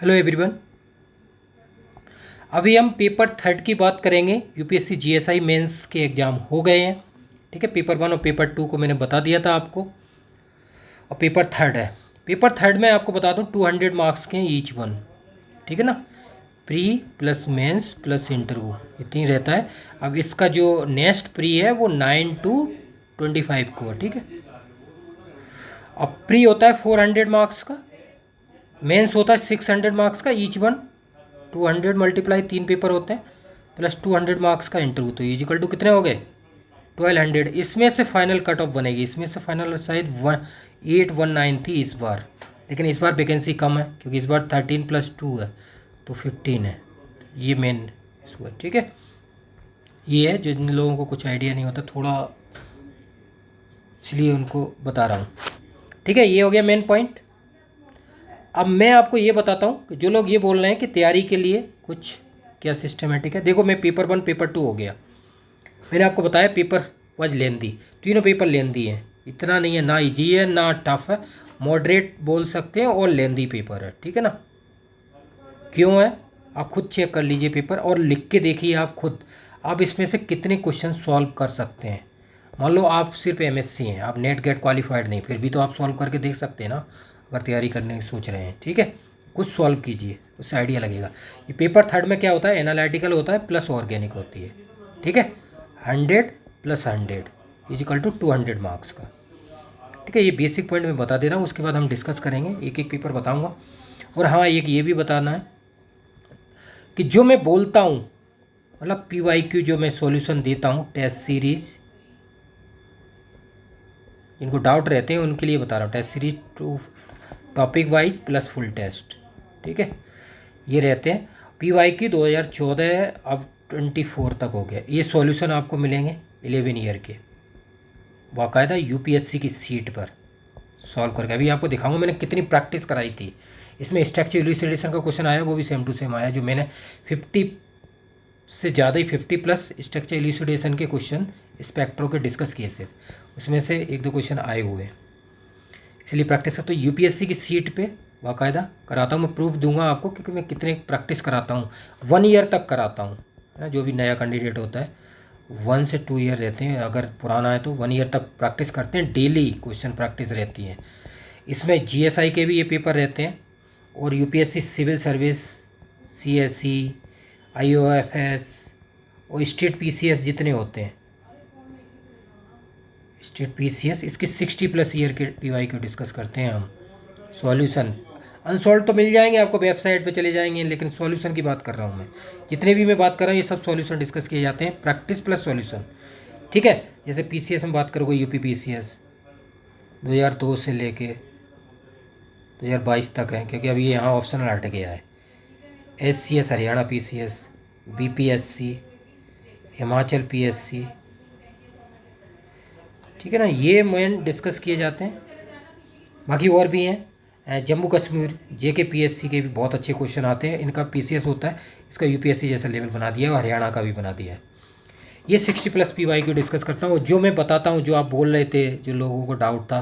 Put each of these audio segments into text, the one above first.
Hello everyone. अभी हम paper third की बात करेंगे। यूपीएससी जीएसआई मेंस के एग्ज़ाम हो गए हैं। ठीक है, पेपर वन और पेपर टू को मैंने बता दिया था आपको, और पेपर थर्ड है। पेपर थर्ड में आपको बता दूं 200 मार्क्स के हैं ईच वन। ठीक है ना, pre plus mains plus interview इतनी रहता है। अब इसका जो नेक्स्ट प्री है वो 9 to 25 को है। ठीक है, अब प्री होता है 400 मार्क्स का, मेंस होता है 600 मार्क्स का ईच वन। 200 मल्टीप्लाई 3 पेपर होते हैं प्लस 200 मार्क्स का इंटरव्यू, तो इजिकल टू कितने हो गए 1200। इसमें से फाइनल कट ऑफ बनेगी, इसमें से फाइनल शायद 819 थी इस बार, लेकिन इस बार वैकेंसी कम है क्योंकि इस बार 13 + 2 है तो 15 है। ये मेन इसको है। ठीक है, ये है जिन लोगों को कुछ आइडिया नहीं होता थोड़ा, इसलिए उनको बता रहा हूँ। ठीक है, ये हो गया मेन पॉइंट। अब मैं आपको ये बताता हूँ कि जो लोग ये बोल रहे हैं कि तैयारी के लिए कुछ क्या सिस्टमेटिक है। देखो, मैं पेपर वन पेपर टू हो गया, मैंने आपको बताया पेपर वाज लेंदी, तीनों पेपर लेंदी हैं, इतना नहीं है, ना इजी है ना टफ है, मॉडरेट बोल सकते हैं, और लेंदी पेपर है। ठीक है ना, क्यों है आप खुद चेक कर लीजिए पेपर और लिख के देखिए आप खुद, आप इसमें से कितने क्वेश्चन सॉल्व कर सकते हैं। मान लो आप सिर्फ एमएससी हैं, आप नेट गेट क्वालिफाइड नहीं, फिर भी तो आप सॉल्व करके देख सकते हैं ना, अगर तैयारी करने की सोच रहे हैं। ठीक है, कुछ सॉल्व कीजिए, उससे आइडिया लगेगा। ये पेपर थर्ड में क्या होता है, एनालिटिकल होता है प्लस ऑर्गेनिक होती है। ठीक है, 100 + 100 इजिकल टू 200 मार्क्स का। ठीक है, ये बेसिक पॉइंट मैं बता दे रहा हूँ, उसके बाद हम डिस्कस करेंगे, एक एक पेपर बताऊँगा। और हाँ, एक ये भी बताना है कि जो मैं बोलता हूँ, मतलब PYQ जो मैं सॉल्यूशन देता हूँ टेस्ट सीरीज़, जिनको डाउट रहते हैं उनके लिए बता रहा हूँ, test series two topic wise plus full test. ठीक है, ये रहते हैं। PYQ 2014 अब 24 तक हो गया। ये सॉल्यूशन आपको मिलेंगे 11 ईयर के, बाकायदा UPSC की सीट पर सॉल्व करके। अभी आपको दिखाऊंगा मैंने कितनी प्रैक्टिस कराई थी। इसमें स्ट्रक्चर इल्यूस्ट्रेशन का क्वेश्चन आया, वो भी सेम टू सेम आया, जो मैंने 50 से ज़्यादा ही 50+ स्ट्रक्चर इल्यूस्ट्रेशन के क्वेश्चन स्पेक्ट्रो के डिस्कस किए थे, उसमें से 1-2 क्वेश्चन आए हुए हैं, इसलिए प्रैक्टिस करता हूँ। UPSC की सीट पे बाकायदा कराता हूँ, मैं प्रूफ दूंगा आपको, क्योंकि मैं कितने प्रैक्टिस कराता हूँ, 1 ईयर तक कराता हूँ, है ना। जो भी नया कैंडिडेट होता है 1 से 2 ईयर रहते हैं, अगर पुराना है तो 1 ईयर तक प्रैक्टिस करते हैं, डेली क्वेश्चन प्रैक्टिस रहती है। इसमें GSI के भी ये पेपर रहते हैं, और UPSC civil service, CSE, IOFS और स्टेट PCS जितने होते हैं, स्टेट PCS, इसके 60+ ईयर के PYQ डिस्कस करते हैं हम। सॉल्यूशन अनसॉल्व तो मिल जाएंगे आपको, वेबसाइट पे चले जाएंगे, लेकिन सॉल्यूशन की बात कर रहा हूँ मैं। जितने भी मैं बात कर रहा हूँ ये सब सॉल्यूशन डिस्कस किए जाते हैं, प्रैक्टिस प्लस सॉल्यूशन। ठीक है, जैसे PCS में बात करोगे, UP PCS 2002 से लेके 2022 तक है, क्योंकि अभी यहाँ ऑप्शनल हट गया है। SCS Haryana PCS, BPSC, Himachal PSC, ठीक है ना, ये मेन डिस्कस किए जाते हैं। बाकी और भी हैं, जम्मू कश्मीर JK PSC के भी बहुत अच्छे क्वेश्चन आते हैं, इनका PCS होता है, इसका UPSC जैसा लेवल बना दिया है, और हरियाणा का भी बना दिया है। ये 60+ PYQ डिस्कस करता हूँ, जो मैं बताता हूँ, जो आप बोल रहे थे, जो लोगों को डाउट था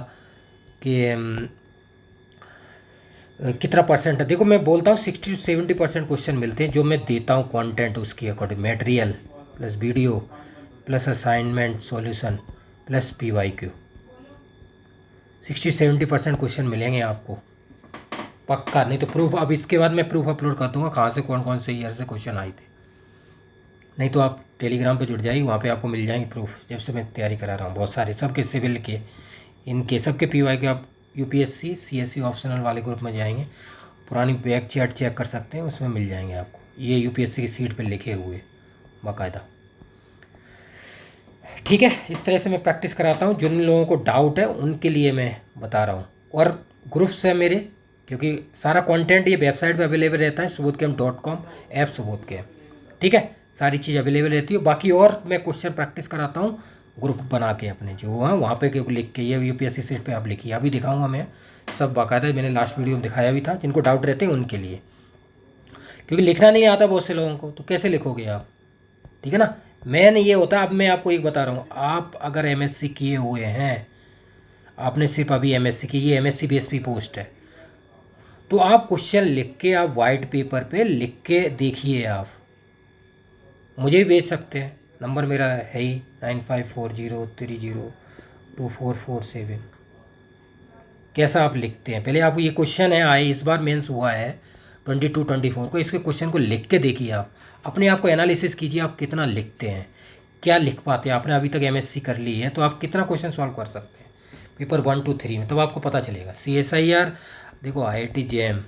कि कितना परसेंट है। देखो, मैं बोलता हूँ 60 से 70% क्वेश्चन मिलते हैं, जो मैं देता हूँ कंटेंट उसकी according, material plus video plus assignment solution plus PYQ, 60 से 70% क्वेश्चन मिलेंगे आपको पक्का। नहीं तो प्रूफ, अब इसके बाद मैं प्रूफ अपलोड कर दूंगा कहाँ से कौन कौन से ईयर से क्वेश्चन आए थे। नहीं तो आप टेलीग्राम पे जुड़ जाइए, वहाँ पे आपको मिल जाएंगे प्रूफ, जब से मैं तैयारी करा रहा हूँ बहुत सारे, सबके सिविल के, इनके सबके PYQ आप UPSC CSE ऑप्शनल वाले ग्रुप में जाएंगे, पुरानी बैक चैट चेक कर सकते हैं, उसमें मिल जाएंगे आपको, ये UPSC की सीट पर लिखे हुए बाकायदा। ठीक है, इस तरह से मैं प्रैक्टिस कराता हूँ, जिन लोगों को डाउट है उनके लिए मैं बता रहा हूँ। और ग्रुप्स है मेरे, क्योंकि सारा कंटेंट ये वेबसाइट पे अवेलेबल रहता है, subodhkam.com ऐप subodhkam। ठीक है, सारी चीज़ अवेलेबल रहती है। बाकी और मैं क्वेश्चन प्रैक्टिस कराता हूँ ग्रुप बना के अपने, जो है वहाँ पे लिख के, ये UPSC सीट पे आप लिखिए, अभी दिखाऊंगा मैं सब बाकायदा, मैंने लास्ट वीडियो में दिखाया भी था, जिनको डाउट रहते हैं उनके लिए, क्योंकि लिखना नहीं आता बहुत से लोगों को, तो कैसे लिखोगे आप। ठीक है ना, मेन ये होता है। अब मैं आपको एक बता रहा हूँ, आप अगर MSc किए हुए हैं, आपने सिर्फ अभी MSc की, ये MSc बेस पे पोस्ट है, तो आप क्वेश्चन लिख के आप वाइट पेपर पे लिख के देखिए, आप मुझे भी भेज सकते हैं, नंबर मेरा है ही 9540302447। कैसा आप लिखते हैं, पहले आप ये क्वेश्चन है आए इस बार मेंस हुआ है 22-24 को, इसके क्वेश्चन को लिख के देखिए, आप अपने आप को एनालिसिस कीजिए, आप कितना लिखते हैं, क्या लिख पाते हैं। आपने अभी तक एमएससी कर ली है तो आप कितना क्वेश्चन सॉल्व कर सकते हैं पेपर 1, 2, 3 में, तब आपको पता चलेगा। CSIR देखो, IIT JM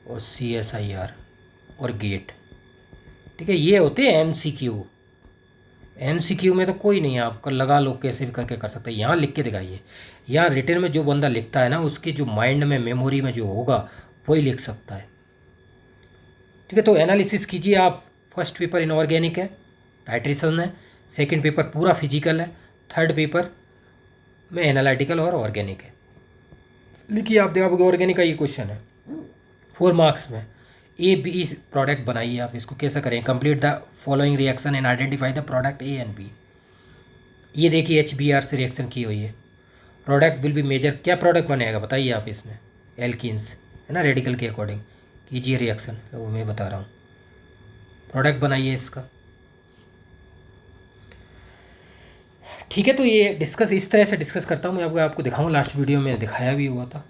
और CSIR और गेट, ठीक है, ये होते हैं MCQ में तो कोई नहीं है, आपका लगा लो कैसे भी करके कर सकते हैं। यहाँ लिख के दिखाइए, यहाँ रिटर्न में जो बंदा लिखता है ना उसके जो माइंड में मेमोरी में जो होगा वही लिख सकता है, ठीक है। तो एनालिसिस कीजिए आप। फर्स्ट पेपर इनऑर्गेनिक है, टाइट्रेशन है, सेकंड पेपर पूरा फिजिकल है, थर्ड पेपर में एनालिटिकल और ऑर्गेनिक है। लिखिए आप, देखो ऑर्गेनिक का ये क्वेश्चन है 4 मार्क्स में, A-B प्रोडक्ट बनाइए। आप इसको कैसे करें, complete the following reaction and identify the product A and B। ये देखिए HBr से रिएक्शन की हुई है, प्रोडक्ट विल बी मेजर, क्या प्रोडक्ट बनेगा बताइए आप इसमें, एल्किन्स है ना, रेडिकल के अकॉर्डिंग कीजिए रिएक्शन, तो वो मैं बता रहा हूँ, प्रोडक्ट बनाइए इसका, ठीक है। तो ये डिस्कस इस तरह से डिस्कस करता हूँ मैं, आपको दिखाऊँ, लास्ट वीडियो में दिखाया भी हुआ था,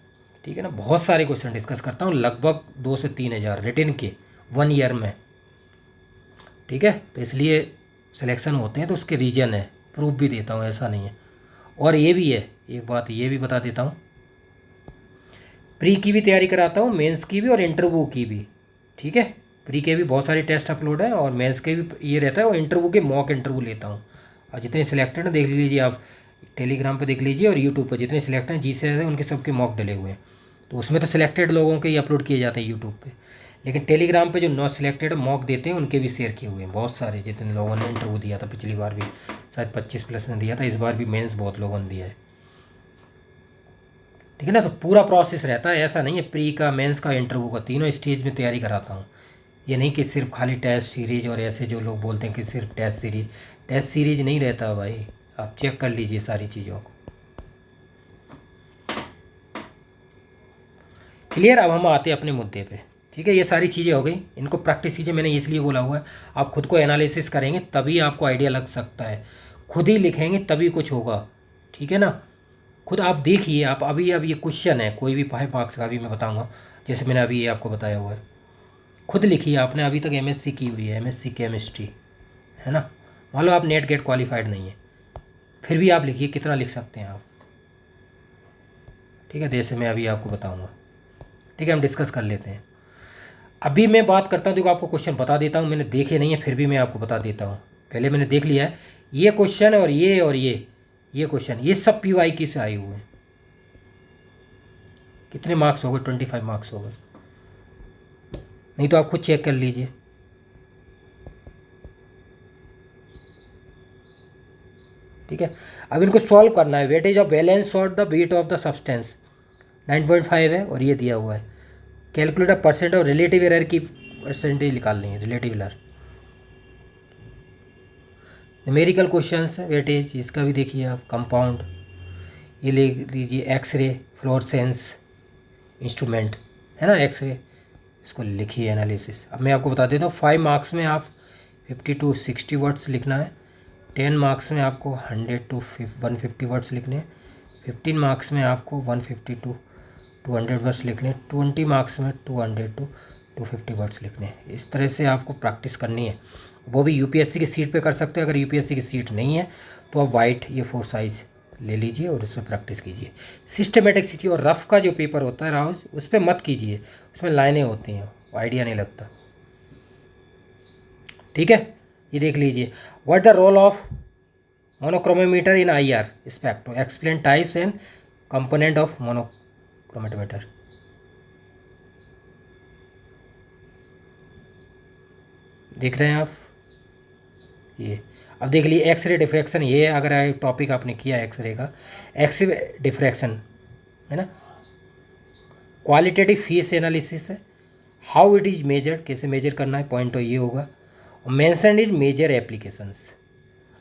ठीक है ना। बहुत सारे क्वेश्चन डिस्कस करता हूँ, लगभग 2 से 3 हज़ार रिटर्न के 1 ईयर में, ठीक है। तो इसलिए सिलेक्शन होते हैं तो उसके रीजन है, प्रूफ भी देता हूँ, ऐसा नहीं है। और ये भी है, एक बात ये भी बता देता हूँ, प्री की भी तैयारी कराता हूँ, मेंस की भी और इंटरव्यू की भी, ठीक है। प्री के भी बहुत सारे टेस्ट अपलोड है और मेंस के भी ये रहता है, और इंटरव्यू के मॉक इंटरव्यू लेता हूँ। और जितने सिलेक्टेड देख लीजिए आप, टेलीग्राम पे देख लीजिए और यूट्यूब पर जितने सिलेक्टेड जी से उनके सबके मॉक डले हुए हैं। तो उसमें तो सिलेक्टेड लोगों के ही अपलोड किए जाते हैं यूट्यूब पे, लेकिन टेलीग्राम पे जो नॉट सिलेक्टेड मॉक देते हैं उनके भी शेयर किए हुए हैं बहुत सारे, जितने लोगों ने इंटरव्यू दिया था पिछली बार भी शायद 25+ ने दिया था, इस बार भी मेंस बहुत लोगों ने दिया है, ठीक है ना। तो पूरा प्रोसेस रहता है, ऐसा नहीं है प्री का, मेंस का, इंटरव्यू का, तीनों स्टेज में तैयारी कराता हूँ। ये नहीं कि सिर्फ खाली टेस्ट सीरीज, और ऐसे जो लोग बोलते हैं कि सिर्फ टेस्ट सीरीज नहीं रहता भाई, आप चेक कर लीजिए सारी चीज़ों को। क्लियर। अब हम आते हैं अपने मुद्दे पे, ठीक है। ये सारी चीज़ें हो गई, इनको प्रैक्टिस कीजिए, मैंने इसलिए बोला हुआ है, आप खुद को एनालिसिस करेंगे तभी आपको आइडिया लग सकता है, खुद ही लिखेंगे तभी कुछ होगा, ठीक है ना। खुद आप देखिए, आप अभी अब ये क्वेश्चन है कोई भी 5 मार्क्स का भी मैं बताऊंगा, जैसे मैंने अभी ये आपको बताया हुआ है, खुद लिखिए। आपने अभी तक MSc की हुई है, MSc केमिस्ट्री है ना, मान लो आप नेट गेट क्वालिफाइड नहीं है, फिर भी आप लिखिए, कितना लिख सकते हैं आप, ठीक है। जैसे मैं अभी आपको बताऊँगा, ठीक है, हम डिस्कस कर लेते हैं। अभी मैं बात करता हूँ, देखो आपको क्वेश्चन बता देता हूँ, मैंने देखे नहीं है फिर भी मैं आपको बता देता हूँ, पहले मैंने देख लिया है ये क्वेश्चन है, और ये क्वेश्चन, ये सब PYQ से आए हुए हैं। कितने मार्क्स हो गए, 25 मार्क्स हो गए, नहीं तो आप खुद चेक कर लीजिए, ठीक है। अब इनको सॉल्व करना है, वेटेज ऑफ बैलेंस और the weight of the substance 9.5 है, और ये दिया हुआ है, calculate a percent of relative error की परसेंटेज निकालनी है, रिलेटिव एरर, न्यूमेरिकल क्वेश्चंस है, वेटेज इसका भी देखिए आप, कंपाउंड ये ले लीजिए, एक्सरे फ्लोरेसेंस इंस्ट्रूमेंट है ना, एक्सरे, इसको लिखिए एनालिसिस। अब मैं आपको बता देता हूँ, 5 मार्क्स में आप 50 to 60 वर्ड्स लिखना है, 10 मार्क्स में आपको 100 to 150 वर्ड्स लिखने हैं, 15 मार्क्स में आपको 150 to 200 वर्ड्स लिखने, 20 मार्क्स में 200 to 250 वर्ड्स लिखने हैं। इस तरह से आपको प्रैक्टिस करनी है, वो भी UPSC की सीट पे कर सकते हैं। अगर UPSC की सीट नहीं है तो आप वाइट ये 4 साइज़ ले लीजिए और उसमें प्रैक्टिस कीजिए, सिस्टमेटिक कीजिए। और रफ़ का जो पेपर होता है राउज, उस पर मत कीजिए, उसमें लाइनें होती हैं, आइडिया नहीं लगता, ठीक है। ये देख लीजिए, what the role of monochromometer in IR spectro, explain types and component of monochromometer, देख रहे हैं आप ये। अब देख लीजिए एक्सरे डिफ्रैक्शन, ये अगर टॉपिक आपने किया एक्सरे का, एक्सरे डिफ्रैक्शन है ना, क्वालिटेटिव फेस एनालिसिस है, हाउ इट इज़ मेजर्ड, कैसे मेजर करना है, पॉइंट तो ये होगा, और मेंशन इज मेजर एप्लीकेशंस।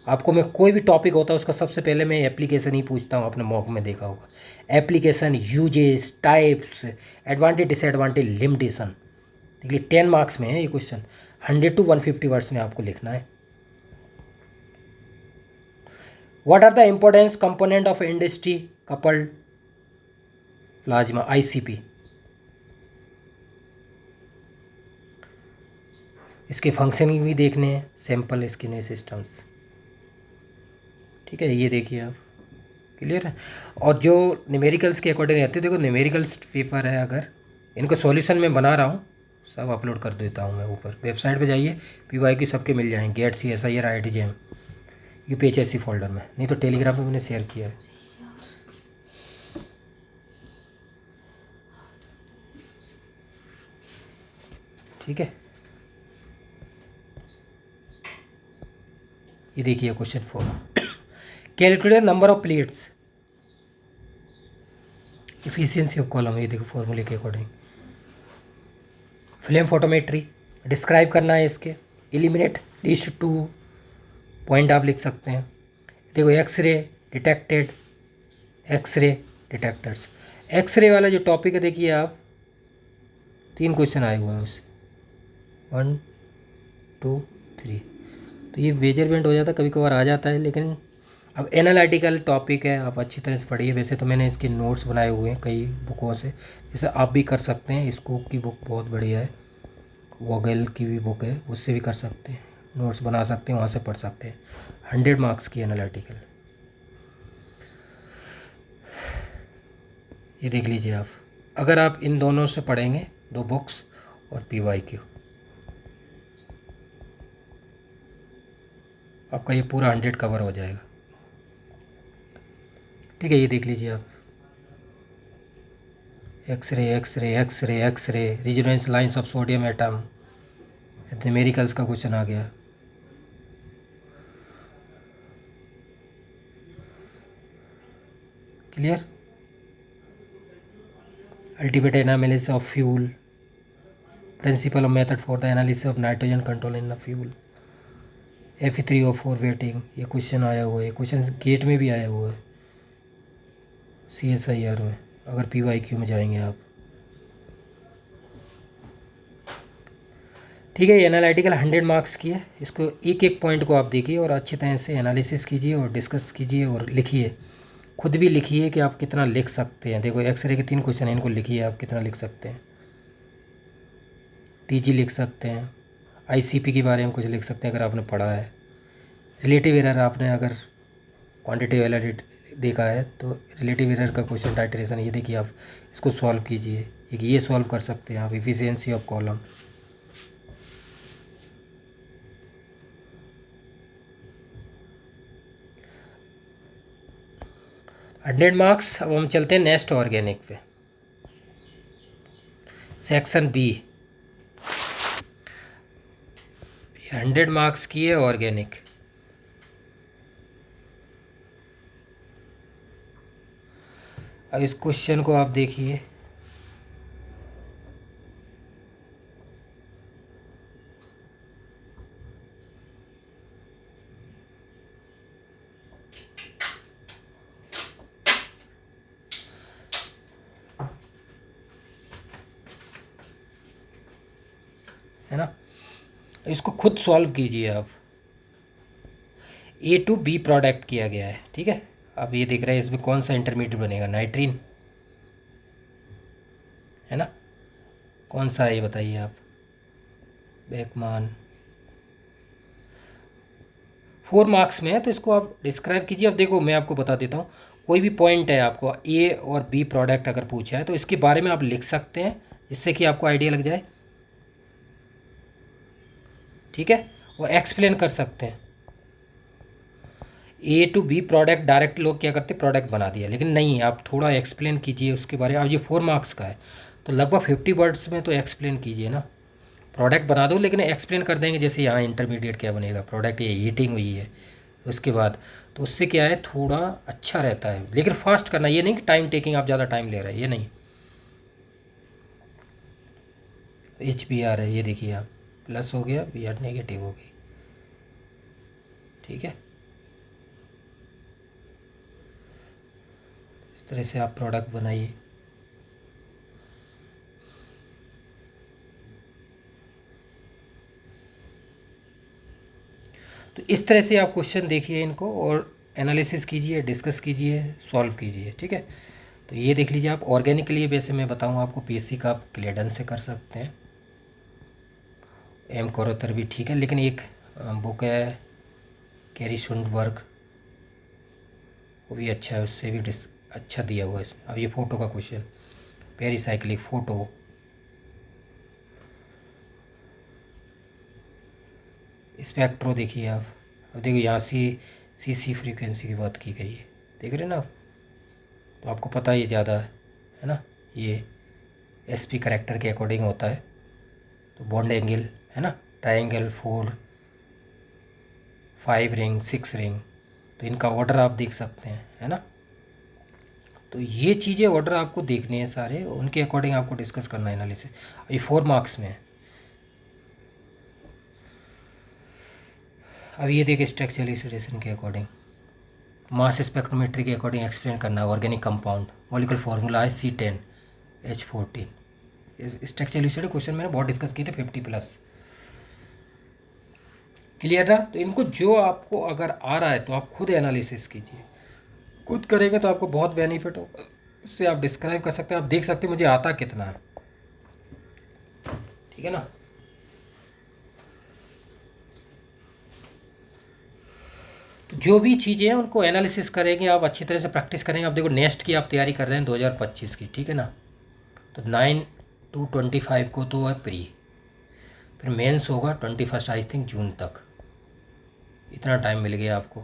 आपको मैं कोई भी टॉपिक होता है उसका सबसे पहले मैं एप्लीकेशन ही पूछता हूँ, आपने मॉक में देखा होगा। Application, uses, types, advantage, disadvantage, limitation. देखिए 10 मार्क्स में है ये क्वेश्चन, 100 to 150 वर्ड्स में आपको लिखना है। What are the importance component of industry coupled plasma, ICP. इसके फंक्शनिंग भी देखने हैं, सैंपल स्किन सिस्टम्स। ठीक है, ये देखिए आप, क्लियर है। और जो न्यूमेरिकल्स के अकॉर्डिंग रहते हैं, देखो न्यूमेरिकल्स पेपर है, अगर इनको सॉल्यूशन में बना रहा हूँ, सब अपलोड कर देता हूँ मैं ऊपर, वेबसाइट पे जाइए, पीवाई की सबके मिल जाएंगे, GATE C S I R, I T J M, UPHSC folder में, नहीं तो टेलीग्राम पे मैंने शेयर किया है। ठीक है, ये देखिए question 4, calculate number of plates, efficiency of column, ये देखो फॉर्मूले के अकॉर्डिंग। फ्लेम फोटोमेट्री डिस्क्राइब करना है इसके, एलिमिनेट लीस्ट 2 पॉइंट आप लिख सकते हैं। देखो x-ray detected, x-ray detectors, x-ray वाला जो टॉपिक है, देखिए आप 3 क्वेश्चन आए हुए हैं उससे, 1 2 3, तो ये मेजरमेंट हो जाता है, कभी कभार आ जाता है, लेकिन अब एनालिटिकल टॉपिक है, आप अच्छी तरह से पढ़िए। वैसे तो मैंने इसके नोट्स बनाए हुए हैं कई बुकों से, जैसे आप भी कर सकते हैं, स्कूप की बुक बहुत बढ़िया है, वोगेल की भी बुक है, उससे भी कर सकते हैं, नोट्स बना सकते हैं, वहाँ से पढ़ सकते हैं। 100 मार्क्स की एनालिटिकल, ये देख लीजिए आप, अगर आप इन दोनों से पढ़ेंगे, 2 बुक्स और PYQ, आपका ये पूरा 100 कवर हो जाएगा। ठीक है, ये देख लीजिए आप, x-ray x-ray x-ray x-ray, resonance lines of sodium atom, numericals का क्वेश्चन आ गया। Clear. Ultimate analysis of fuel, principle of method for the analysis of nitrogen control in the fuel, Fe3O4 weighting, ये क्वेश्चन आया हुआ है, question gate में भी आया हुआ है, CSIR में, अगर PYQ में जाएंगे आप। ठीक है, ये एनालिटिकल 100 मार्क्स की है, इसको एक एक पॉइंट को आप देखिए और अच्छी तरह से एनालिसिस कीजिए और डिस्कस कीजिए और लिखिए, खुद भी लिखिए कि आप कितना लिख सकते हैं। देखो एक्सरे के 3 क्वेश्चन हैं, इनको लिखिए आप कितना लिख सकते हैं। TG लिख सकते हैं, ICP के बारे में कुछ लिख सकते हैं अगर आपने पढ़ा है। रिलेटिव एरर आपने अगर क्वांटिटी एरर देखा है तो रिलेटिव एरर का क्वेश्चन टाइट्रेशन, ये देखिए आप इसको सॉल्व कीजिए, एक ये सॉल्व कर सकते हैं आप। Efficiency of column, hundred marks. अब हम चलते हैं नेक्स्ट ऑर्गेनिक पे, सेक्शन B, 100 मार्क्स की है ऑर्गेनिक। अब इस क्वेश्चन को आप देखिए, है ना, इसको खुद सॉल्व कीजिए आप। A to B प्रोडक्ट किया गया है, ठीक है। अब ये देख रहे हैं इसमें कौन सा इंटरमीडिएट बनेगा, नाइट्रीन, है ना, कौन सा है ये बताइए आप। बेकमान 4 मार्क्स में है, तो इसको आप डिस्क्राइब कीजिए। अब देखो मैं आपको बता देता हूँ, कोई भी पॉइंट है, आपको A और B प्रोडक्ट अगर पूछा है तो इसके बारे में आप लिख सकते हैं, जिससे कि आपको आइडिया लग जाए, ठीक है। वो एक्सप्लेन कर सकते हैं। A to B product direct लोग क्या करते, प्रोडक्ट बना दिया, लेकिन नहीं, आप थोड़ा एक्सप्लेन कीजिए उसके बारे में। अब ये 4 मार्क्स का है तो लगभग 50 वर्ड्स में तो एक्सप्लेन कीजिए ना। प्रोडक्ट बना दो लेकिन एक्सप्लेन कर देंगे, जैसे यहाँ इंटरमीडिएट क्या बनेगा, प्रोडक्ट ये हीटिंग हुई है उसके बाद, तो उससे क्या है थोड़ा अच्छा रहता है। लेकिन फास्ट करना, ये नहीं कि टाइम टेकिंग, आप ज़्यादा टाइम ले रहे हैं, ये नहीं। HBr है, ये देखिए आप, प्लस हो गया, Br नेगेटिव हो गई, ठीक है। इस तरह से आप प्रोडक्ट बनाइए। तो इस तरह से आप क्वेश्चन देखिए इनको और एनालिसिस कीजिए, डिस्कस कीजिए, सॉल्व कीजिए। ठीक है, तो ये देख लीजिए आप। ऑर्गेनिक के लिए वैसे मैं बताऊँ आपको, पीएससी का आप क्लियर से कर सकते हैं। एम कोरोतर भी ठीक है, लेकिन एक बुक है कैरी शुंडबर्ग, वो भी अच्छा है, उससे भी अच्छा दिया हुआ है इसमें। अब ये फ़ोटो का क्वेश्चन, पेरीसाइक्लिक फ़ोटो, स्पेक्ट्रो देखिए आप। अब देखो यहाँ सी फ्रीक्वेंसी की बात की गई है, देख रहे हैं ना आप। तो आपको पता है ये ज़्यादा है ना, ये एसपी करेक्टर के अकॉर्डिंग होता है। तो बॉन्ड एंगल है ना, ट्रायंगल, 4, 5 रिंग, 6 रिंग, तो इनका ऑर्डर आप देख सकते हैं, है ना। तो ये चीज़ें ऑर्डर आपको देखने हैं सारे, उनके अकॉर्डिंग आपको डिस्कस करना है एनालिसिस। ये 4 मार्क्स में है। अब ये देखिए स्ट्रक्चरल इल्यूस्ट्रेशन के अकॉर्डिंग, मास स्पेक्ट्रोमेट्री के अकॉर्डिंग एक्सप्लेन करना है ऑर्गेनिक कंपाउंड। मॉलिक्यूलर फार्मूला है C10H14। स्ट्रक्चरल इल्यूस्ट्रेशन क्वेश्चन मैंने बहुत डिस्कस किए थे, 50+। क्लियर था। तो इनको जो आपको अगर आ रहा है तो आप खुद एनालिसिस कीजिए, खुद करेंगे तो आपको बहुत बेनिफिट होगा। इससे आप डिस्क्राइब कर सकते हैं, आप देख सकते हैं मुझे आता कितना है। ठीक है ना। तो जो भी चीज़ें हैं उनको एनालिसिस करेंगे आप, अच्छी तरह से प्रैक्टिस करेंगे। आप देखो नेक्स्ट की आप तैयारी कर रहे हैं 2025 की, ठीक है ना। तो 9 to 25 को तो है प्री, फिर मेंस होगा 21 आई थिंक जून तक, इतना टाइम मिल गया आपको।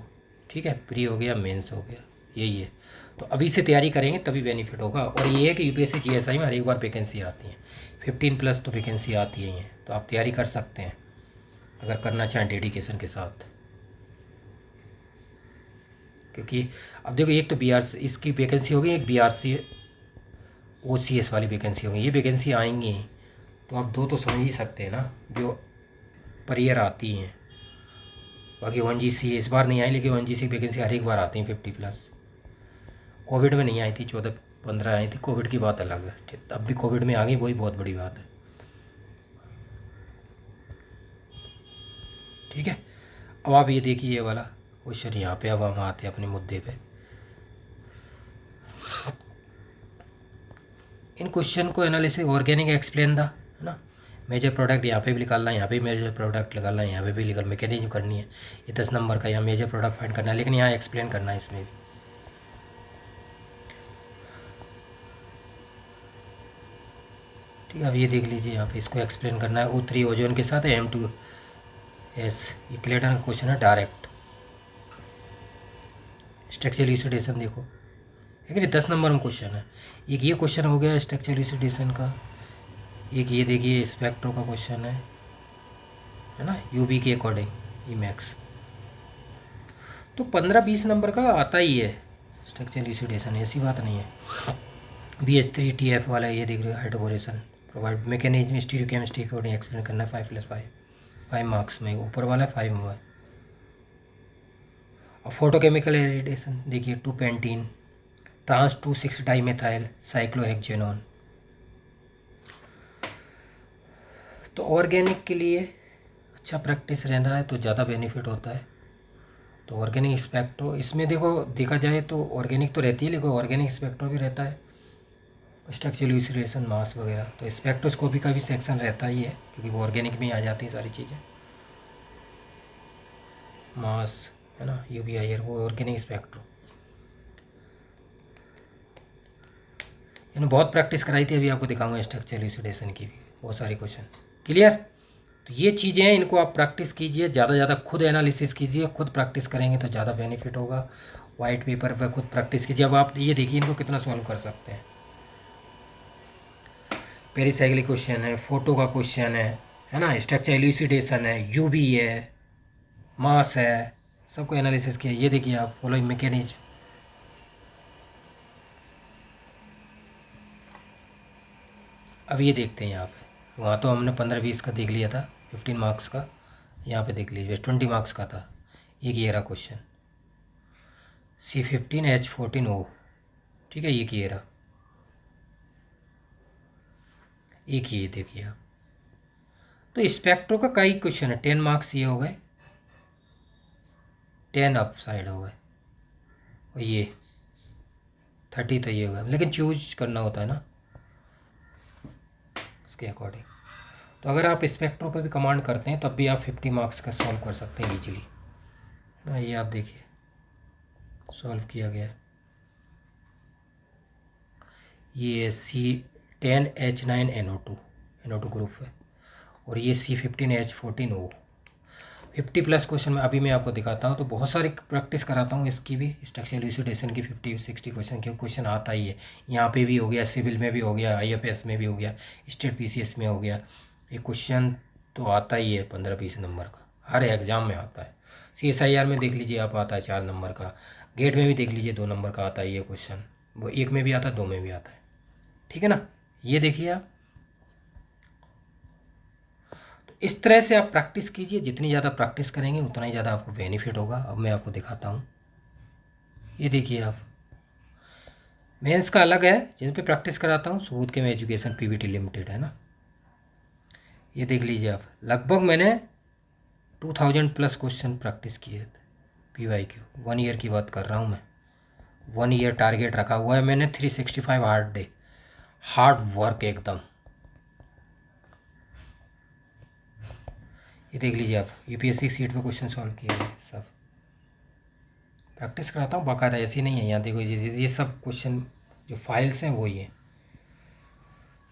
ठीक है, प्री हो गया, मेंस हो गया, यही है। तो अभी से तैयारी करेंगे तभी बेनिफिट होगा। और ये है कि यूपीएससी जीएसआई में हर एक बार वैकेंसी आती है, 15+ तो वैकेंसी आती ही है। तो आप तैयारी कर सकते हैं अगर करना चाहें डेडिकेशन के साथ। क्योंकि अब देखो एक तो बीआरसी इसकी वैकेंसी होगी, एक बीआरसी ओसीएस वाली वैकेंसी होगी, ये वैकेंसी आएंगी। तो आप दो तो समझ ही सकते हैं ना जो पर ईयर आती हैं। बाकी 1GC इस बार नहीं आई, लेकिन 1GC वैकेंसी हर एक बार आती हैं 50+। कोविड में नहीं आई थी, 14-15 आई थी, कोविड की बात अलग है। अब भी कोविड में आ गई, वही बहुत बड़ी बात है। ठीक है, अब आप ये देखिए ये वाला क्वेश्चन यहाँ पे। अब हम आते हैं अपने मुद्दे पे। इन क्वेश्चन को एनालिसिस ऑर्गेनिक एक्सप्लेन दा, है ना। मेजर प्रोडक्ट यहाँ पे भी निकालना है, यहाँ पे मेजर प्रोडक्ट निकालना है, यहाँ पे भी निकल मैकेनिज्म करनी है। ये 10 नंबर का यहाँ मेजर प्रोडक्ट फाइंड करना है, लेकिन यहाँ एक्सप्लेन करना है इसमें भी। ठीक है, अब ये देख लीजिए यहाँ पे इसको एक्सप्लेन करना है। O3 ओजोन के साथ M2S, ये क्लेटन का क्वेश्चन है डायरेक्ट। स्ट्रक्चरल इल्यूस्ट्रेशन देखो, है कि 10 नंबर में क्वेश्चन है। एक ये क्वेश्चन हो गया स्ट्रक्चरल इल्यूस्ट्रेशन का, एक ये देखिए स्पेक्ट्रो का क्वेश्चन है ना, यूवी के अकॉर्डिंग ई मैक्स। तो 15-20 नंबर का आता ही है स्ट्रक्चरल इल्यूस्ट्रेशन, ऐसी बात नहीं है। BH3TF वाला ये देख रहे हो, हाइड्रोबोरेशन प्रोवाइड मैकेनिज्म स्टीरियोकेमिस्ट्री के अकॉर्डिंग एक्सप्लेन करना है। 5+5 5 मार्क्स में, ऊपर वाला 5 में है। और फोटोकेमिकल रेडिएशन देखिए, 2 पेंटीन ट्रांस 2,6 डाइमेथाइल साइक्लोहेक्जेनॉन। तो ऑर्गेनिक के लिए अच्छा प्रैक्टिस रहता है तो ज़्यादा बेनिफिट होता है। तो ऑर्गेनिक स्पेक्ट्रो इसमें देखो, देखा जाए तो ऑर्गेनिक तो रहती है, लेकिन ऑर्गेनिक स्पेक्ट्रो भी रहता है, स्ट्रक्चरल इल्यूस्ट्रेशन, मास वगैरह। तो स्पेक्ट्रोस्कोपी का भी सेक्शन रहता ही है, क्योंकि वो ऑर्गेनिक में आ जाती हैं सारी चीज़ें। मास है ना, UVIR वो ऑर्गेनिक स्पेक्ट्रो। बहुत प्रैक्टिस कराई थी, अभी आपको दिखाऊंगा स्ट्रक्चरल इल्यूस्ट्रेशन की भी बहुत सारे क्वेश्चन। क्लियर। तो ये चीज़ें हैं, इनको आप प्रैक्टिस कीजिए, ज़्यादा ज़्यादा खुद एनालिसिस कीजिए। खुद प्रैक्टिस करेंगे तो ज़्यादा बेनिफिट होगा। वाइट पेपर पर खुद प्रैक्टिस कीजिए। अब आप ये देखिए इनको कितना सॉल्व कर सकते हैं। पेरीसाइक्लिक क्वेश्चन है, फोटो का क्वेश्चन है ना, स्ट्रक्चर इल्यूसिडेशन है, यूवी है, मास है, सबको एनालिसिस किया। ये देखिए आप, फॉलोइंग मैकेनिज्म। अब ये देखते हैं यहाँ पे, वहाँ तो हमने 15-20 का देख लिया था, 15 मार्क्स का। यहाँ पे देख लीजिए 20 मार्क्स का था। एक ये रहा क्वेश्चन, C15H14O, ठीक है, एक ये रहा, एक ये देखिए आप। तो स्पेक्ट्रो का कई क्वेश्चन है, 10 मार्क्स ये हो गए, 10 अप साइड हो गए, और ये 30 तो ये हो गया, लेकिन चूज करना होता है ना उसके अकॉर्डिंग। तो अगर आप स्पेक्ट्रो पर भी कमांड करते हैं तब भी आप 50 मार्क्स का सॉल्व कर सकते हैं ईजिली ना। ये आप देखिए सॉल्व किया गया है। ये C10H9NO2 ग्रुप है, और ये C15H14O। 50 प्लस क्वेश्चन में अभी मैं आपको दिखाता हूँ। तो बहुत सारी प्रैक्टिस कराता हूँ इसकी भी, स्ट्रक्चरल इल्यूसिडेशन की 50-60 क्वेश्चन के क्वेश्चन आता ही है। यहाँ पे भी हो गया, सिविल में भी हो गया, IFS में भी हो गया, स्टेट PCS में हो गया। ये क्वेश्चन तो आता ही है 15-20 नंबर का, हर एग्ज़ाम में आता है। CSIR में देख लीजिए आप, आता है 4 नंबर का। गेट में भी देख लीजिए 2 नंबर का आता है ये क्वेश्चन, वो 1 में भी आता है, 2 में भी आता है। ठीक है ना, ये देखिए आप। तो इस तरह से आप प्रैक्टिस कीजिए, जितनी ज़्यादा प्रैक्टिस करेंगे उतना ही ज़्यादा आपको बेनिफिट होगा। अब मैं आपको दिखाता हूँ, ये देखिए आप, मेंस का अलग है जिन पे प्रैक्टिस कराता हूँ, सबूत के में एजुकेशन PVT लिमिटेड है ना। ये देख लीजिए आप, लगभग मैंने 2000 प्लस क्वेश्चन प्रैक्टिस किए थे PYQ। 1 ईयर की बात कर रहा हूँ मैं, 1 ईयर टारगेट रखा हुआ है मैंने, 365 हार्ड डे, हार्ड वर्क एकदम। ये देख लीजिए आप, UPSC सीट पे क्वेश्चन सॉल्व किए हैं सब, प्रैक्टिस कराता हूँ बाकायदा, ऐसी नहीं है। यहाँ देखो ये सब क्वेश्चन जो फाइल्स हैं वही हैं,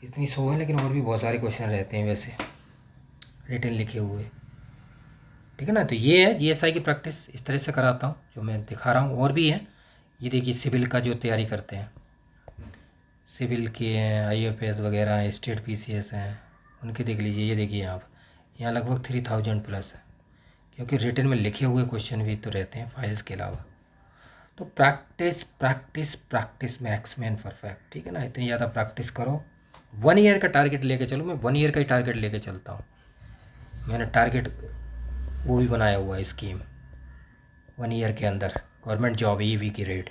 इतनी सो है, लेकिन और भी बहुत सारे क्वेश्चन रहते हैं वैसे रिटन लिखे हुए। ठीक है ना, तो ये है GSI की प्रैक्टिस, इस तरह से कराता हूँ जो मैं दिखा रहा हूँ। और भी है, ये देखिए सिविल का जो तैयारी करते हैं, सिविल के हैं, IFS वगैरह, स्टेट PCS हैं, उनके देख लीजिए। ये देखिए आप, यहाँ लगभग 3000 प्लस है, क्योंकि रिटन में लिखे हुए क्वेश्चन भी तो रहते हैं फाइल्स के अलावा। तो practice practice practice max man perfect. ठीक है ना, इतनी ज़्यादा प्रैक्टिस करो। 1 ईयर का टारगेट लेके चलो, मैं 1 ईयर का ही टारगेट लेके चलता हूँ। मैंने टारगेट वो भी बनाया हुआ है स्कीम, 1 ईयर के अंदर गवर्नमेंट जॉब EV की रेट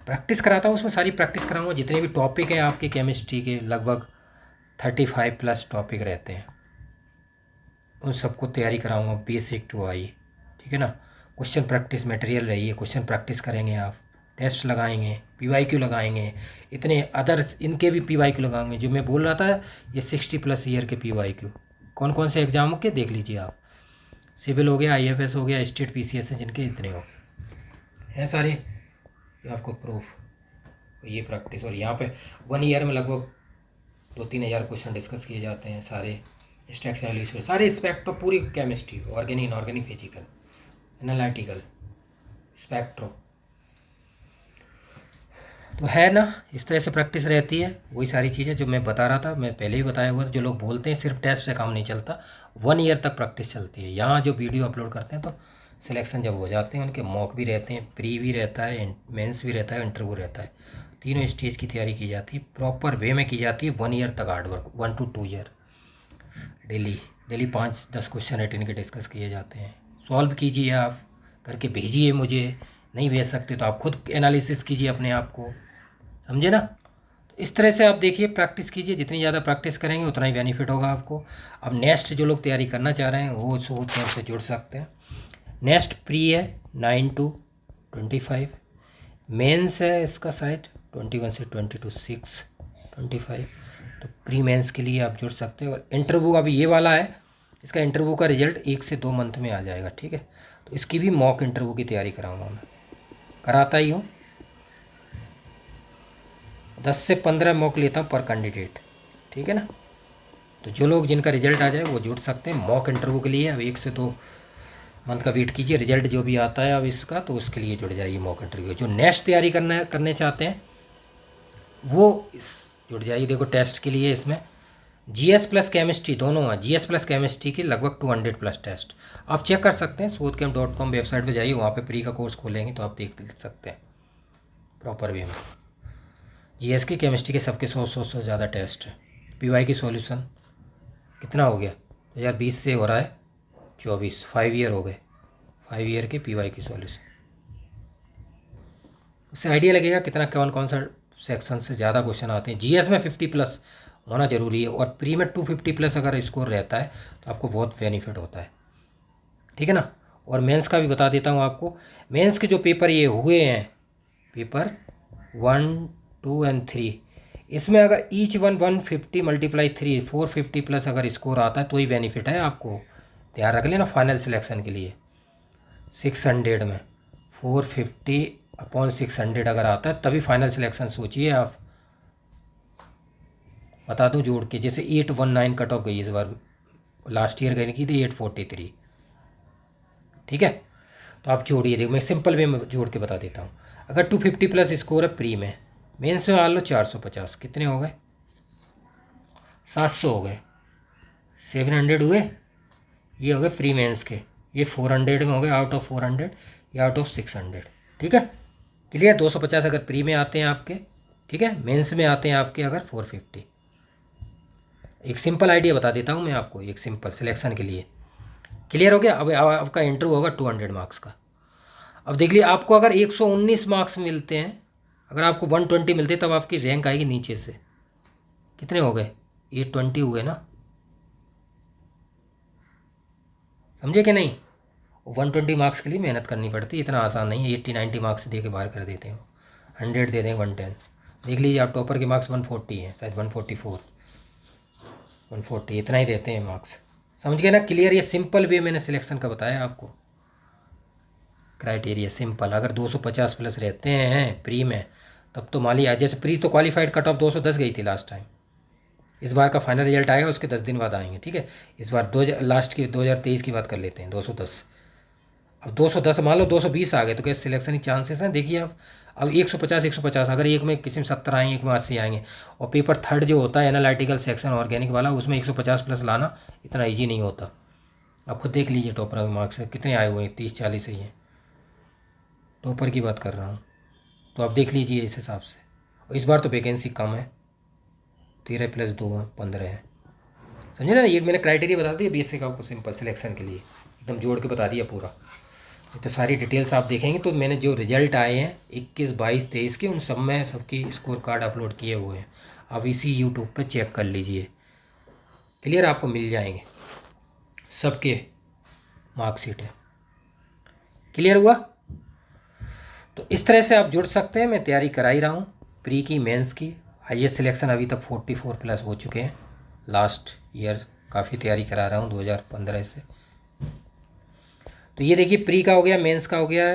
प्रैक्टिस कराता हूँ। उसमें सारी प्रैक्टिस कराऊंगा, जितने भी टॉपिक हैं आपके केमिस्ट्री के, लगभग 35 प्लस टॉपिक रहते हैं, उन सबको तैयारी कराऊंगा बेसिक टू हाई। ठीक है ना, क्वेश्चन प्रैक्टिस मटेरियल रही है, क्वेश्चन प्रैक्टिस करेंगे आप, टेस्ट लगाएंगे, PYQ लगाएंगे, इतने अदर इनके भी PYQ लगाएंगे। जो मैं बोल रहा था ये 60 प्लस ईयर के PYQ कौन कौन से एग्जामों के देख लीजिए आप, सिविल हो गया, IFS हो गया, स्टेट PCS है, जिनके इतने हो हैं सारे, ये आपको प्रूफ। ये प्रैक्टिस, और यहाँ पे 1 ईयर में लगभग 2-3 हज़ार क्वेश्चन डिस्कस किए जाते हैं सारे, स्ट्रक्चरल सारे स्पेक्ट्रो, पूरी chemistry, organic inorganic physical analytical spectro, तो है ना। इस तरह से प्रैक्टिस रहती है, वही सारी चीज़ें जो मैं बता रहा था, मैं पहले ही बताया हुआ था। जो लोग बोलते हैं सिर्फ टेस्ट से काम नहीं चलता, 1 ईयर तक प्रैक्टिस चलती है। यहाँ जो वीडियो अपलोड करते हैं तो सिलेक्शन जब हो जाते हैं, उनके मॉक भी रहते हैं, प्री भी रहता है, मेंस भी रहता है, इंटरव्यू रहता है, तीनों स्टेज की तैयारी की जाती है, प्रॉपर वे में की जाती है। 1 ईयर तक hard work, 1 to 2 year, daily 5-10 question written के डिस्कस किए जाते हैं। सॉल्व कीजिए आप, करके भेजिए मुझे, नहीं भेज सकते तो आप खुद एनालिसिस कीजिए अपने आप को, समझे ना। तो इस तरह से आप देखिए, प्रैक्टिस कीजिए, जितनी ज़्यादा प्रैक्टिस करेंगे उतना ही बेनिफिट होगा आपको। अब नेक्स्ट जो लोग तैयारी करना चाह रहे हैं वो सबूत कैंप से जुड़ सकते हैं। नेक्स्ट प्री है 9 to 25, मेंस है इसका शायद 21 से 625। तो प्री मेंस के लिए आप जुड़ सकते हैं। और इंटरव्यू अभी ये वाला है, इसका इंटरव्यू का रिजल्ट 1 से 2 मंथ में आ जाएगा। ठीक है, तो इसकी भी मॉक इंटरव्यू की तैयारी कराऊंगा, मैं कराता ही हूँ। 10 से 15 मॉक लेता हूँ पर कैंडिडेट। ठीक है ना, तो जो लोग जिनका रिजल्ट आ जाए वो जुड़ सकते हैं मॉक इंटरव्यू के लिए। अब 1 से 2 मंथ का वेट कीजिए, रिजल्ट जो भी आता है अब इसका, तो उसके लिए जुड़ जाइए मॉक इंटरव्यू। जो नेक्स्ट तैयारी करने चाहते हैं वो जुड़ जाइए। देखो टेस्ट के लिए इसमें GS प्लस केमिस्ट्री दोनों हैं, GS प्लस केमिस्ट्री के लगभग 200 प्लस टेस्ट आप चेक कर सकते हैं। SothCamp.com वेबसाइट पे जाइए, वहाँ पे प्री का कोर्स खोलेंगे तो आप देख सकते हैं प्रॉपर वे में। GS की केमिस्ट्री के सबके 100 से ज़्यादा टेस्ट है। PY की सॉल्यूशन कितना हो गया, 2020 से हो रहा है 24, 5 ईयर हो गए, 5 ईयर के PY की सॉल्यूशन। उससे आइडिया लगेगा कितना कौन कौन सा सेक्शन से ज़्यादा क्वेश्चन आते हैं। जीएस में 50+ होना ज़रूरी है, और प्री में 250+ अगर स्कोर रहता है तो आपको बहुत बेनिफिट होता है, ठीक है ना। और मेंस का भी बता देता हूँ आपको। मेंस के जो पेपर ये हुए हैं, पेपर 1, 2 एंड 3, इसमें अगर ईच 150 मल्टीप्लाई 3 450+ अगर स्कोर आता है तो ही बेनिफिट है आपको। ध्यान रख लेना फाइनल सिलेक्शन के लिए। 600 में 450/600 अगर आता है तभी फाइनल सिलेक्शन सोचिए आप। बता दूं जोड़ के, जैसे 819 कट ऑफ गई इस बार, लास्ट ईयर गई की थी 843, ठीक है। तो आप जोड़िए, देखो मैं सिंपल वे में जोड़ के बता देता हूँ। अगर 250+ स्कोर है प्री में, मेंस में मान लो 450, कितने हो गए? 700 हो गए। 700 हुए, ये हो गए प्री मेंस के, ये 400 में हो गए आउट ऑफ 400 या आउट ऑफ 600, ठीक है। क्लियर? 250 अगर प्री में आते हैं आपके, ठीक है, मेंस में आते हैं आपके अगर 450। एक सिंपल आइडिया बता देता हूँ मैं आपको, एक सिंपल सिलेक्शन के लिए। क्लियर हो गया? अब आपका इंटरव्यू होगा 200 मार्क्स का। अब देख लीजिए, आपको अगर 119 मार्क्स मिलते हैं, अगर आपको 120 मिलते हैं, तब आपकी रैंक आएगी नीचे से। कितने हो गए? 820 हुए ना, समझे कि नहीं? 120 मार्क्स के लिए मेहनत करनी पड़ती है, इतना आसान नहीं है। 80-90 मार्क्स दे के बाहर कर देते हैं, 100 दे दें 110। देख लीजिए आप, टॉपर के मार्क्स 140 हैं, शायद 144, 140, इतना ही रहते हैं मार्क्स। समझ गए ना? क्लियर? ये सिंपल वे मैंने सिलेक्शन का बताया आपको, क्राइटेरिया सिंपल। अगर 250+ रहते हैं प्री में, तब तो मान लिया, जैसे प्री तो क्वालिफाइड कट ऑफ 210 गई थी लास्ट टाइम। इस बार का फाइनल रिजल्ट आएगा उसके 10 दिन बाद आएंगे, ठीक है। इस बार लास्ट की 2023 की बात कर लेते हैं, 210। अब 210 मान लो 220 आ गए तो क्या सिलेक्शन के चांसेस हैं? देखिए आप, अब 150 अगर एक में किसी में 70 आएंगे, एक में 80 आएंगे, और पेपर थर्ड जो होता है एनालिटिकल सेक्शन ऑर्गेनिक वाला, उसमें 150+ लाना इतना ईजी नहीं होता। आप खुद देख लीजिए टॉपर के मार्क्स कितने आए हुए हैं, 30-40 ही हैं, टॉपर की बात कर रहा हूँ। तो आप देख लीजिए इस हिसाब से। और इस बार तो वैकेंसी कम है, 13+2 है, 15 है। समझे ना? ये मैंने क्राइटेरिया बता दिया बेसिक आपको सिंपल सिलेक्शन के लिए, एकदम जोड़ के बता दिया पूरा। तो सारी डिटेल्स आप देखेंगे तो मैंने जो रिजल्ट आए हैं 21, 22, 23 के, उन सब में सबकी स्कोर कार्ड अपलोड किए हुए हैं। आप इसी यूट्यूब पे चेक कर लीजिए, क्लियर? आपको मिल जाएंगे सबके मार्कशीट है। क्लियर हुआ? तो इस तरह से आप जुड़ सकते हैं। मैं तैयारी करा ही रहा हूँ प्री की, मेंस की। हाईएस्ट सिलेक्शन अभी तक 44+ हो चुके हैं। लास्ट ईयर काफ़ी तैयारी करा रहा हूँ 2015 से। तो ये देखिए, प्री का हो गया, मेंस का हो गया।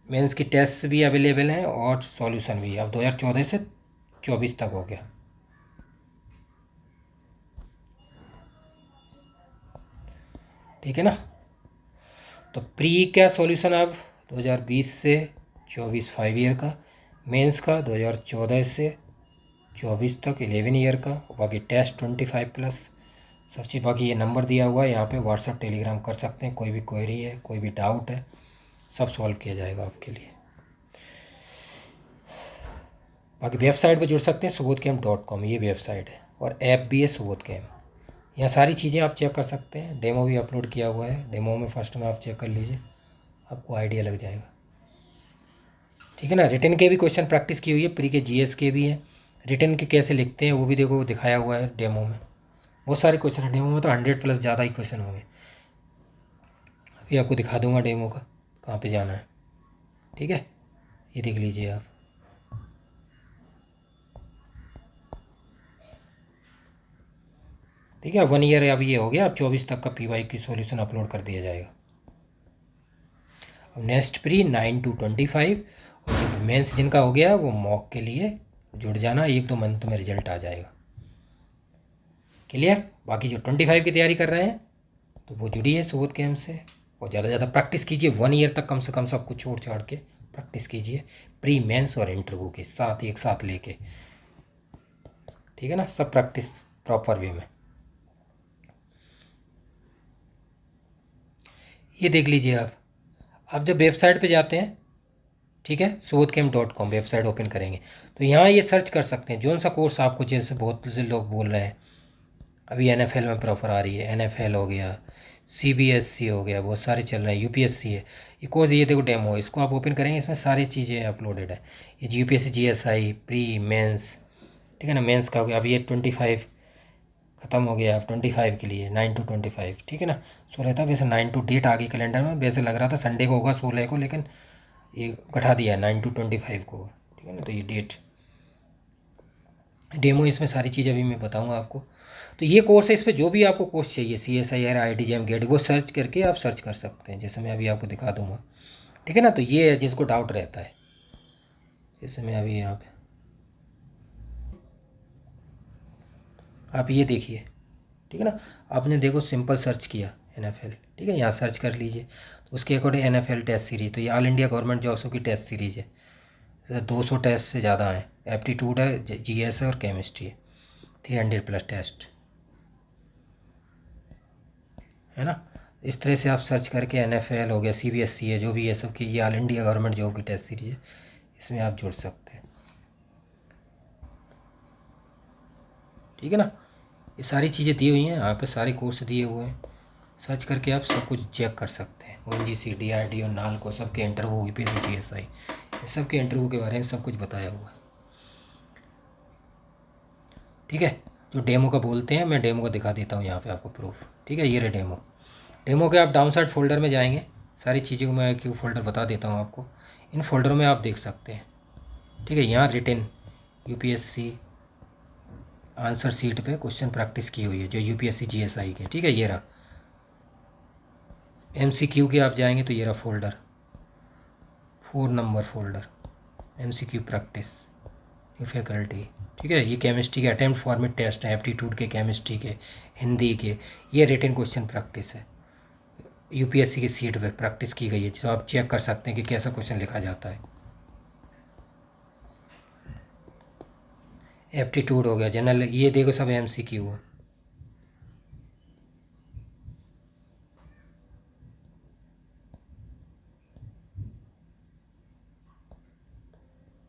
मेंस की टेस्ट भी अवेलेबल हैं और सॉल्यूशन भी। अब 2014 से 24 तक हो गया, ठीक है ना। तो प्री का सॉल्यूशन अब 2020 से 24 5 ईयर का, मेंस का 2014 से 24 तक 11 ईयर का, बाकी टेस्ट 25+। सब चीज़, बाकी ये नंबर दिया हुआ है यहाँ पे, व्हाट्सअप टेलीग्राम कर सकते हैं। कोई भी क्वेरी है, कोई भी डाउट है, सब सॉल्व किया जाएगा आपके लिए। बाकी वेबसाइट पे जुड़ सकते हैं, subodhcamp.com, ये वेबसाइट है, और ऐप भी है सुबोध कैम्प। यहाँ सारी चीज़ें आप चेक कर सकते हैं। डेमो भी अपलोड किया हुआ है, डेमो में फर्स्ट में आप चेक कर लीजिए, आपको आइडिया लग जाएगा, ठीक है ना। रिटन के भी क्वेश्चन प्रैक्टिस की हुई है, प्री के जीएस के भी हैं। रिटन के कैसे लिखते हैं वो भी देखो दिखाया हुआ है डेमो में। बहुत सारे क्वेश्चन है डेमो में, तो 100+ ज़्यादा ही क्वेश्चन होंगे। अभी आपको दिखा दूंगा डेमो का कहाँ पे जाना है, ठीक है। ये देख लीजिए आप, ठीक है। 1 ईयर अब ये हो गया। अब 24 तक का पीवाई की सॉल्यूशन अपलोड कर दिया जाएगा। अब नेक्स्ट प्री 9 to 25, और जो मेंस जिनका हो गया वो मॉक के लिए जुड़ जाना, 1-2 मंथ में रिजल्ट आ जाएगा, क्लियर। बाकी जो 25 की तैयारी कर रहे हैं तो वो जुड़िए सुबोध कैम्प से, और ज़्यादा से ज़्यादा प्रैक्टिस कीजिए। 1 ईयर तक कम से कम सब कुछ छोड़ छाड़ के प्रैक्टिस कीजिए, प्री, मेंस और इंटरव्यू के साथ एक साथ लेके, ठीक है ना। सब प्रैक्टिस प्रॉपर वे में। ये देख लीजिए आप जब वेबसाइट पे जाते हैं, ठीक है, subodhcamp.com वेबसाइट ओपन करेंगे तो यहाँ ये सर्च कर सकते हैं जौन सा कोर्स आपको, जैसे बहुत से लोग बोल रहे हैं अभी NFL में प्रॉपर आ रही है, NFL हो गया, CBSC हो गया, बहुत सारे चल रहे हैं, UPSC है। ये कोर्स, ये देखो डेमो, इसको आप ओपन करेंगे, इसमें सारी चीज़ें अपलोडेड है। ये UPSC GSI प्री मेंस, ठीक है ना। मेंस का हो गया, अब ये 25 ख़त्म हो गया, अब 25 के लिए 9 to 25, ठीक है ना। 16 था वैसे, 9 to डेट आ गई कैलेंडर में, वैसे लग रहा था संडे को होगा 16 को, लेकिन ये घटा दिया है 9 to 25 को, ठीक है ना। तो ये डेट डेमो, इसमें सारी चीज़ें अभी मैं बताऊंगा आपको। तो ये कोर्स है, इस पर जो भी आपको कोर्स चाहिए, CSIR, IIT-JEM, GATE, वो सर्च करके आप सर्च कर सकते हैं, जैसे मैं अभी आपको दिखा दूंगा, ठीक है ना। तो ये है जिसको डाउट रहता है, जैसे मैं अभी यहाँ पे, आप ये देखिए, ठीक है ना। आपने देखो सिंपल सर्च किया NFL, ठीक है, यहाँ सर्च कर लीजिए, तो उसके अकॉर्डिंग NFL टेस्ट सीरीज, तो ये ऑल इंडिया गवर्नमेंट जॉब्सों की टेस्ट सीरीज है। 200 टेस्ट से ज़्यादा है, एप्टीट्यूड है, GS है और केमिस्ट्री है, 300+ टेस्ट है ना। इस तरह से आप सर्च करके NFL हो गया, CBSC है, जो भी है सब की, ये ऑल इंडिया गवर्नमेंट जॉब की टेस्ट सीरीज है, इसमें आप जुड़ सकते हैं, ठीक है ना। ये सारी चीज़ें दी हुई हैं यहाँ पे, सारे कोर्स दिए हुए हैं, सर्च करके आप सब कुछ चेक कर सकते हैं। ONGC, DRDO, नालको, सबके इंटरव्यू, UPSC, GSI, इस सब के इंटरव्यू के बारे में सब कुछ बताया हुआ है, ठीक है। जो डेमो का बोलते हैं, मैं डेमो का दिखा देता हूँ यहाँ पे आपको प्रूफ, ठीक है। ये रहे डेमो। डेमो के आप डाउन साइड फोल्डर में जाएंगे, सारी चीज़ों को मैं क्यों फोल्डर बता देता हूँ आपको, इन फोल्डरों में आप देख सकते हैं, ठीक है। यहाँ रिटन UPSC आंसर सीट पे क्वेश्चन प्रैक्टिस की हुई है, जो UPSC GSI के, ठीक है। ये रहा MCQ के, आप जाएंगे तो ये रहा folder, 4 number folder, MCQ practice, new faculty, ठीक है। ये केमिस्ट्री के अटेम्प्ट फॉर्मेट टेस्ट है, एप्टीट्यूड के, केमिस्ट्री के, हिंदी के। ये रिटन क्वेश्चन प्रैक्टिस है, UPSC की सीट पे प्रैक्टिस की गई है, जो आप चेक कर सकते हैं कि कैसा क्वेश्चन लिखा जाता है। एप्टीट्यूड हो गया, जनरल, ये देखो सब MCQ है,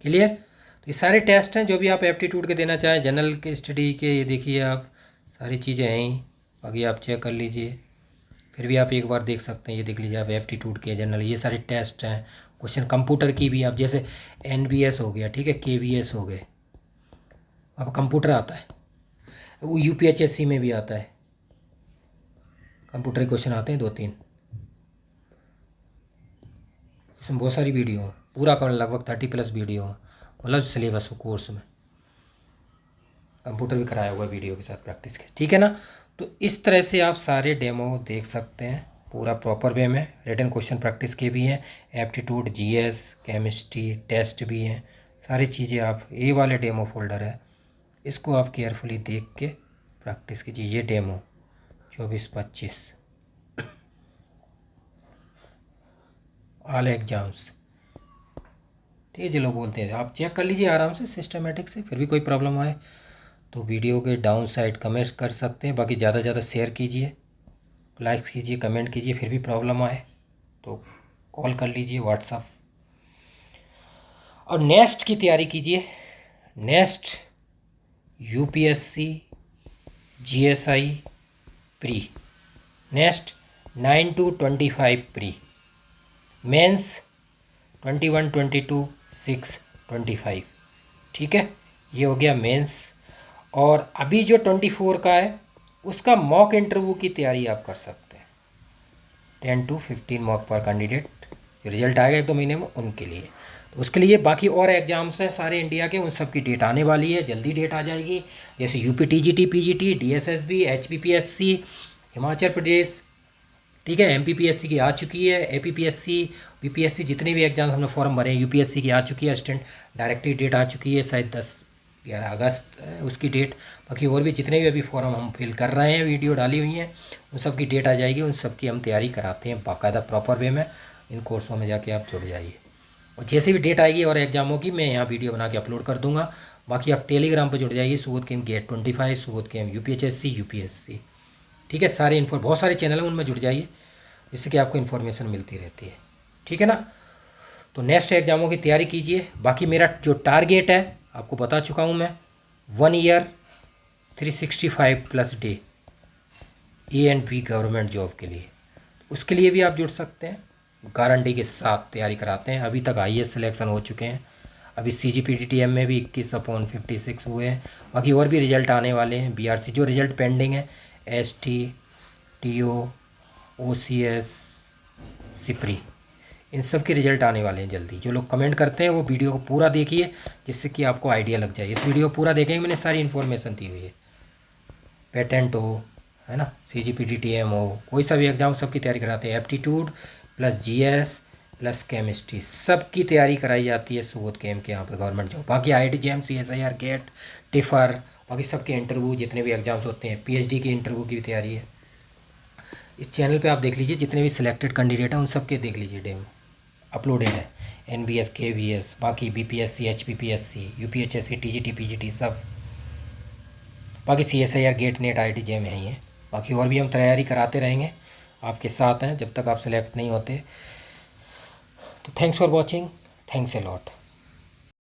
क्लियर। तो ये सारे टेस्ट हैं जो भी आप एप्टीट्यूड के देना चाहें, जनरल के, स्टडी के, ये देखिए आप सारी चीज़ें हैं ही, बाकी आप चेक कर लीजिए, फिर भी आप एक बार देख सकते हैं। ये देख लीजिए आप, एप्टीट्यूड के, जनरल, ये सारे टेस्ट हैं। क्वेश्चन कंप्यूटर की भी, आप जैसे NBS हो गया, ठीक है, KBS हो गए, अब कंप्यूटर आता है, वो UPHSC में भी आता है, कंप्यूटर के क्वेश्चन आते हैं 2-3, इसमें बहुत सारी वीडियो है, पूरा कर लगभग 30+ वीडियो है, मतलब सिलेबस कोर्स में कंप्यूटर भी कराया हुआ है वीडियो के साथ प्रैक्टिस के, ठीक है ना। तो इस तरह से आप सारे डेमो देख सकते हैं पूरा प्रॉपर वे में। रिटन क्वेश्चन प्रैक्टिस के भी हैं, एप्टीट्यूड, GS, केमिस्ट्री टेस्ट भी हैं, सारी चीज़ें आप, ये वाले डेमो फोल्डर है, इसको आप केयरफुली देख के प्रैक्टिस कीजिए। ये डेमो 24-25 ऑल एग्जाम्स, ठीक है। जो लोग बोलते हैं, आप चेक कर लीजिए आराम से सिस्टमेटिक से, फिर भी कोई प्रॉब्लम आए तो वीडियो के डाउन साइड कमेंट कर सकते हैं। बाकी ज़्यादा से ज़्यादा शेयर कीजिए, लाइक्स कीजिए, कमेंट कीजिए, फिर भी प्रॉब्लम आए तो कॉल कर लीजिए, व्हाट्सअप। और नेक्स्ट की तैयारी कीजिए, next UPSC GSI pre, next 9 to 25 pre, mains 21, 22, 6, 25, ठीक है। ये हो गया मेंस। और अभी जो 24 का है, उसका मॉक इंटरव्यू की तैयारी आप कर सकते हैं, 10 to 15 मॉक पर कैंडिडेट, जो रिजल्ट आएगा 1-2 महीने में उनके लिए। तो उसके लिए बाकी और एग्ज़ाम्स हैं सारे इंडिया के, उन सब की डेट आने वाली है, जल्दी डेट आ जाएगी, जैसे UPTGT, PGT, DSSB, HPPSC, Himachal Pradesh, ठीक है, MPPSC की आ चुकी है, APPSC, BPSC, जितने भी एग्जाम हमने फॉर्म भरे हैं, UPSC की आ चुकी है, असिस्टेंट डायरेक्टरी डेट आ चुकी है, शायद 10-11 अगस्त उसकी डेट। बाकी और भी जितने भी अभी फॉर्म हम फिल कर रहे हैं, वीडियो डाली हुई हैं, उन सब की डेट आ जाएगी, उन सब की हम तैयारी कराते हैं बाकायदा प्रॉपर वे में। इन कोर्सों में जाके आप जुड़ जाइए, और जैसे भी डेट आएगी और एग्जामों की, मैं यहाँ वीडियो बना के अपलोड कर दूँगा। बाकी आप टेलीग्राम पर जुड़ जाइए, सुबोध केम GATE 25, सुबोध केम UPHSC, UPSC, ठीक है। सारे बहुत सारे चैनल हैं, उनमें जुड़ जाइए, जिससे कि आपको इन्फॉर्मेशन मिलती रहती है, ठीक है ना। तो नेक्स्ट एग्जामों की तैयारी कीजिए। बाकी मेरा जो टारगेट है आपको बता चुका हूँ मैं, 1 year 365+ day, A and B government job के लिए, उसके लिए भी आप जुड़ सकते हैं। गारंटी के साथ तैयारी कराते हैं। अभी तक IAS सिलेक्शन हो चुके हैं, अभी CGPTTM में भी 21/56 हुए हैं। बाकी और भी रिजल्ट आने वाले हैं। BRC जो रिजल्ट पेंडिंग है, ST, TO, OCS, सिपरी, इन सब के रिजल्ट आने वाले हैं जल्दी। जो लोग कमेंट करते हैं वो वीडियो को पूरा देखिए, जिससे कि आपको आइडिया लग जाए। इस वीडियो को पूरा देखेंगे, मैंने सारी इन्फॉर्मेशन दी हुई है। पेटेंट हो, है ना, CGPTTM हो, कोई सा भी एग्ज़ाम, सबकी तैयारी कराते हैं। Aptitude plus GS plus chemistry, सबकी तैयारी कराई जाती है सुबोध केम के यहाँ पे गवर्नमेंट जॉब। बाकी IIT JAM, CSIR, GATE, TIFR, बाकी सबके इंटरव्यू, जितने भी एग्ज़ाम्स होते हैं, PhD के इंटरव्यू की भी तैयारी है। इस चैनल पे आप देख लीजिए, जितने भी सिलेक्टेड कैंडिडेट हैं उन सब के देख लीजिए, डेमो अपलोडेड है। NBS, KVS, बाकी BPSC, HPPSC, UPHSC, TGT, PGT सब, बाकी CSIR, GATE, NET, IIT JAM है ही है। बाकी और भी हम तैयारी कराते रहेंगे, आपके साथ हैं जब तक आप सेलेक्ट नहीं होते। तो thanks for watching, thanks a lot.